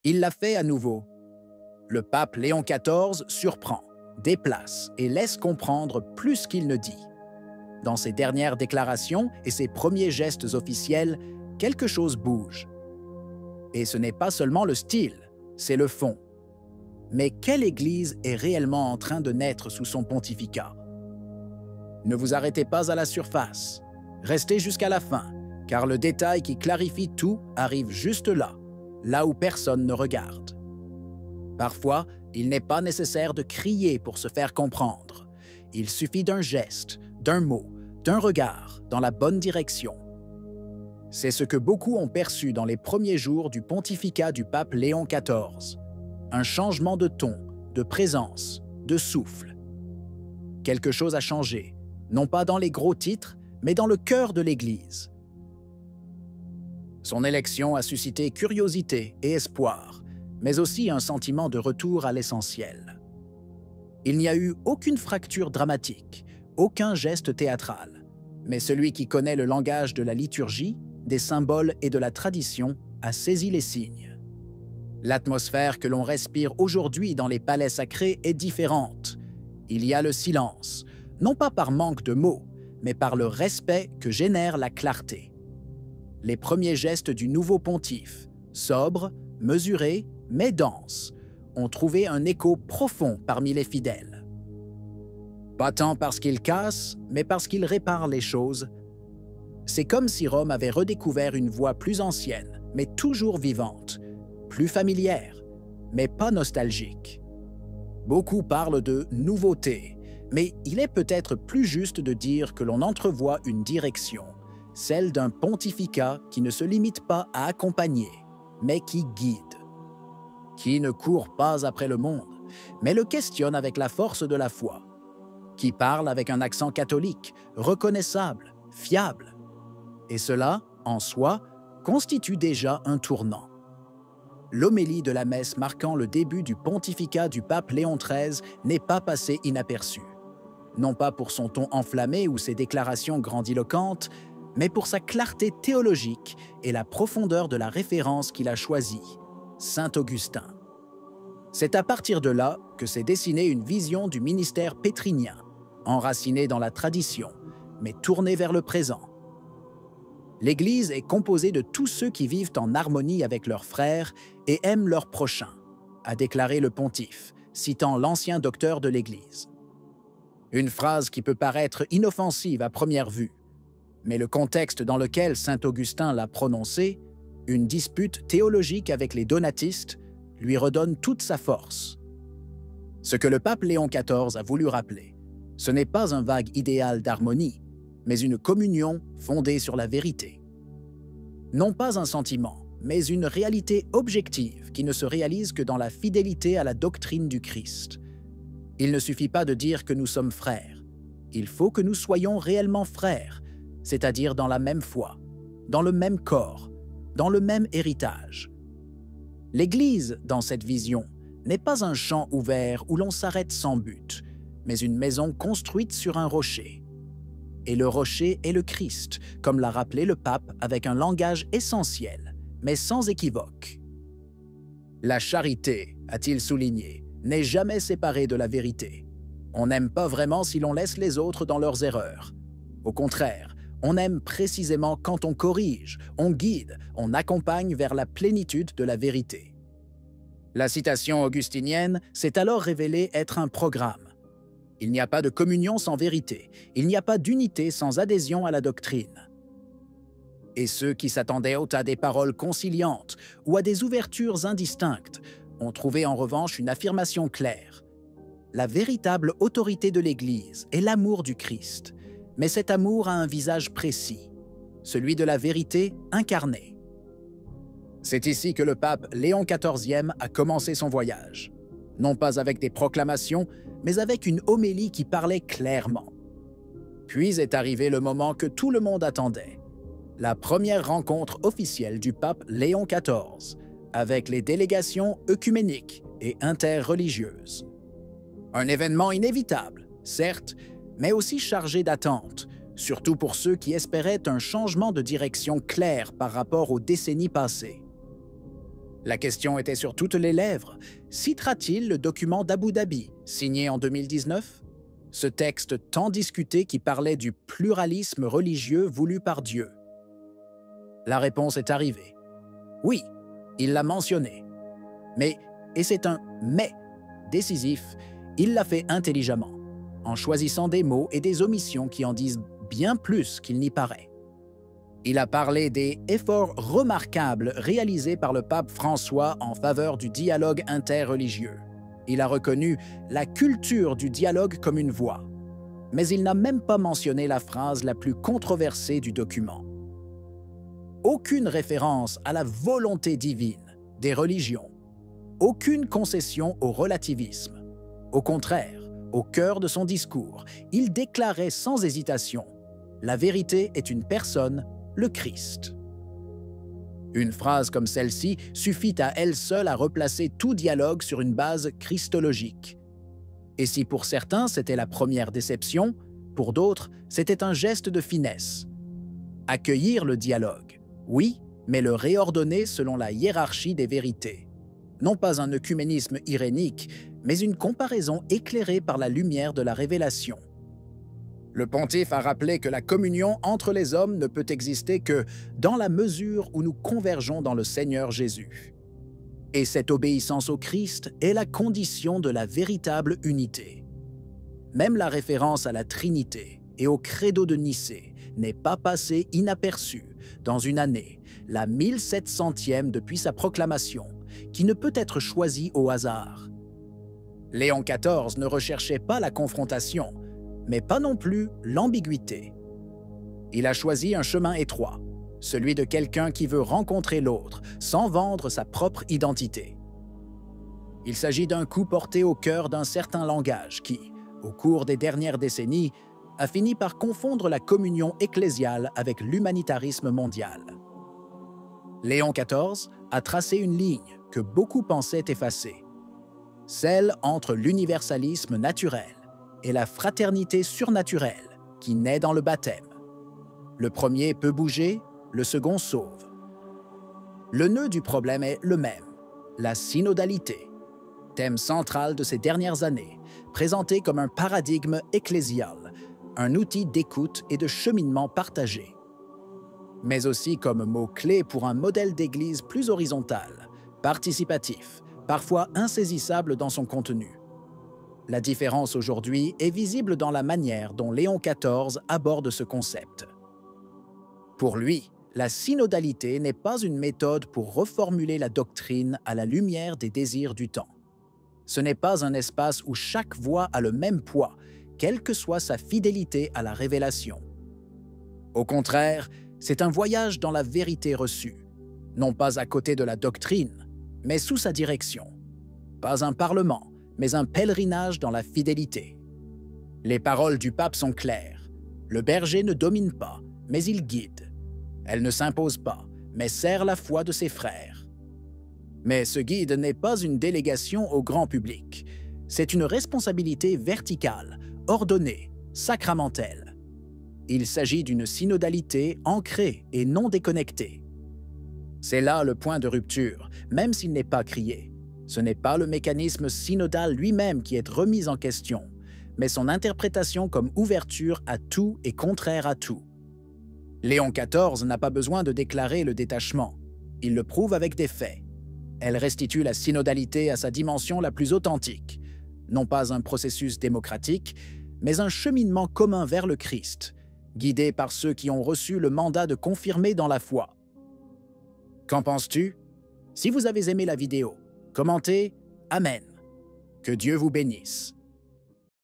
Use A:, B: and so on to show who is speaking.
A: Il l'a fait à nouveau. Le pape Léon XIV surprend, déplace et laisse comprendre plus qu'il ne dit. Dans ses dernières déclarations et ses premiers gestes officiels, quelque chose bouge. Et ce n'est pas seulement le style, c'est le fond. Mais quelle Église est réellement en train de naître sous son pontificat? Ne vous arrêtez pas à la surface. Restez jusqu'à la fin, car le détail qui clarifie tout arrive juste là, là où personne ne regarde. Parfois, il n'est pas nécessaire de crier pour se faire comprendre. Il suffit d'un geste, d'un mot, d'un regard dans la bonne direction. C'est ce que beaucoup ont perçu dans les premiers jours du pontificat du pape Léon XIV. Un changement de ton, de présence, de souffle. Quelque chose a changé, non pas dans les gros titres, mais dans le cœur de l'Église. Son élection a suscité curiosité et espoir, mais aussi un sentiment de retour à l'essentiel. Il n'y a eu aucune fracture dramatique, aucun geste théâtral, mais celui qui connaît le langage de la liturgie, des symboles et de la tradition a saisi les signes. L'atmosphère que l'on respire aujourd'hui dans les palais sacrés est différente. Il y a le silence, non pas par manque de mots, mais par le respect que génère la clarté. Les premiers gestes du nouveau pontife, sobres, mesurés, mais denses, ont trouvé un écho profond parmi les fidèles. Pas tant parce qu'il casse, mais parce qu'il répare les choses. C'est comme si Rome avait redécouvert une voix plus ancienne, mais toujours vivante, plus familière, mais pas nostalgique. Beaucoup parlent de nouveauté, mais il est peut-être plus juste de dire que l'on entrevoit une direction, celle d'un pontificat qui ne se limite pas à accompagner, mais qui guide. Qui ne court pas après le monde, mais le questionne avec la force de la foi. Qui parle avec un accent catholique, reconnaissable, fiable. Et cela, en soi, constitue déjà un tournant. L'homélie de la messe marquant le début du pontificat du pape Léon XIII n'est pas passée inaperçue. Non pas pour son ton enflammé ou ses déclarations grandiloquentes, mais pour sa clarté théologique et la profondeur de la référence qu'il a choisie, Saint Augustin. C'est à partir de là que s'est dessinée une vision du ministère pétrinien, enracinée dans la tradition, mais tournée vers le présent. L'Église est composée de tous ceux qui vivent en harmonie avec leurs frères et aiment leurs prochains, a déclaré le pontife, citant l'ancien docteur de l'Église. Une phrase qui peut paraître inoffensive à première vue, mais le contexte dans lequel saint Augustin l'a prononcée, une dispute théologique avec les donatistes, lui redonne toute sa force. Ce que le pape Léon XIV a voulu rappeler, ce n'est pas un vague idéal d'harmonie, mais une communion fondée sur la vérité. Non pas un sentiment, mais une réalité objective qui ne se réalise que dans la fidélité à la doctrine du Christ. Il ne suffit pas de dire que nous sommes frères. Il faut que nous soyons réellement frères, c'est-à-dire dans la même foi, dans le même corps, dans le même héritage. L'Église, dans cette vision, n'est pas un champ ouvert où l'on s'arrête sans but, mais une maison construite sur un rocher. Et le rocher est le Christ, comme l'a rappelé le pape avec un langage essentiel, mais sans équivoque. La charité, a-t-il souligné, n'est jamais séparée de la vérité. On n'aime pas vraiment si l'on laisse les autres dans leurs erreurs. Au contraire, on aime précisément quand on corrige, on guide, on accompagne vers la plénitude de la vérité. La citation augustinienne s'est alors révélée être un programme. Il n'y a pas de communion sans vérité, il n'y a pas d'unité sans adhésion à la doctrine. Et ceux qui s'attendaient à des paroles conciliantes ou à des ouvertures indistinctes ont trouvé en revanche une affirmation claire. La véritable autorité de l'Église est l'amour du Christ, mais cet amour a un visage précis, celui de la vérité incarnée. C'est ici que le pape Léon XIV a commencé son voyage, non pas avec des proclamations, mais avec une homélie qui parlait clairement. Puis est arrivé le moment que tout le monde attendait, la première rencontre officielle du pape Léon XIV, avec les délégations œcuméniques et interreligieuses. Un événement inévitable, certes, mais aussi chargé d'attentes, surtout pour ceux qui espéraient un changement de direction clair par rapport aux décennies passées. La question était sur toutes les lèvres. Citera-t-il le document d'Abu Dhabi, signé en 2019? Ce texte tant discuté qui parlait du pluralisme religieux voulu par Dieu. La réponse est arrivée. Oui, il l'a mentionné. Mais, et c'est un « mais » décisif, il l'a fait intelligemment, en choisissant des mots et des omissions qui en disent bien plus qu'il n'y paraît. Il a parlé des efforts remarquables réalisés par le pape François en faveur du dialogue interreligieux. Il a reconnu la culture du dialogue comme une voie. Mais il n'a même pas mentionné la phrase la plus controversée du document. Aucune référence à la volonté divine des religions. Aucune concession au relativisme. Au contraire, au cœur de son discours, il déclarait sans hésitation « La vérité est une personne, le Christ ». Une phrase comme celle-ci suffit à elle seule à replacer tout dialogue sur une base christologique. Et si pour certains c'était la première déception, pour d'autres c'était un geste de finesse. Accueillir le dialogue, oui, mais le réordonner selon la hiérarchie des vérités. Non pas un œcuménisme irénique, mais une comparaison éclairée par la lumière de la révélation. Le pontife a rappelé que la communion entre les hommes ne peut exister que dans la mesure où nous convergeons dans le Seigneur Jésus. Et cette obéissance au Christ est la condition de la véritable unité. Même la référence à la Trinité et au Credo de Nicée n'est pas passée inaperçue dans une année, la 1700e depuis sa proclamation, qui ne peut être choisie au hasard. Léon XIV ne recherchait pas la confrontation, mais pas non plus l'ambiguïté. Il a choisi un chemin étroit, celui de quelqu'un qui veut rencontrer l'autre sans vendre sa propre identité. Il s'agit d'un coup porté au cœur d'un certain langage qui, au cours des dernières décennies, a fini par confondre la communion ecclésiale avec l'humanitarisme mondial. Léon XIV a tracé une ligne que beaucoup pensaient effacer, celle entre l'universalisme naturel et la fraternité surnaturelle qui naît dans le baptême. Le premier peut bouger, le second sauve. Le nœud du problème est le même, la synodalité, thème central de ces dernières années, présenté comme un paradigme ecclésial, un outil d'écoute et de cheminement partagé, mais aussi comme mot-clé pour un modèle d'Église plus horizontal, participatif, parfois insaisissable dans son contenu. La différence aujourd'hui est visible dans la manière dont Léon XIV aborde ce concept. Pour lui, la synodalité n'est pas une méthode pour reformuler la doctrine à la lumière des désirs du temps. Ce n'est pas un espace où chaque voix a le même poids, quelle que soit sa fidélité à la révélation. Au contraire, c'est un voyage dans la vérité reçue, non pas à côté de la doctrine, mais sous sa direction. Pas un parlement, mais un pèlerinage dans la fidélité. Les paroles du pape sont claires. Le berger ne domine pas, mais il guide. Elle ne s'impose pas, mais sert la foi de ses frères. Mais ce guide n'est pas une délégation au grand public. C'est une responsabilité verticale, ordonnée, sacramentelle. Il s'agit d'une synodalité ancrée et non déconnectée. C'est là le point de rupture, même s'il n'est pas crié. Ce n'est pas le mécanisme synodal lui-même qui est remis en question, mais son interprétation comme ouverture à tout et contraire à tout. Léon XIV n'a pas besoin de déclarer le détachement. Il le prouve avec des faits. Elle restitue la synodalité à sa dimension la plus authentique. Non pas un processus démocratique, mais un cheminement commun vers le Christ, guidé par ceux qui ont reçu le mandat de confirmer dans la foi. Qu'en penses-tu? Si vous avez aimé la vidéo, commentez « Amen ». Que Dieu vous bénisse.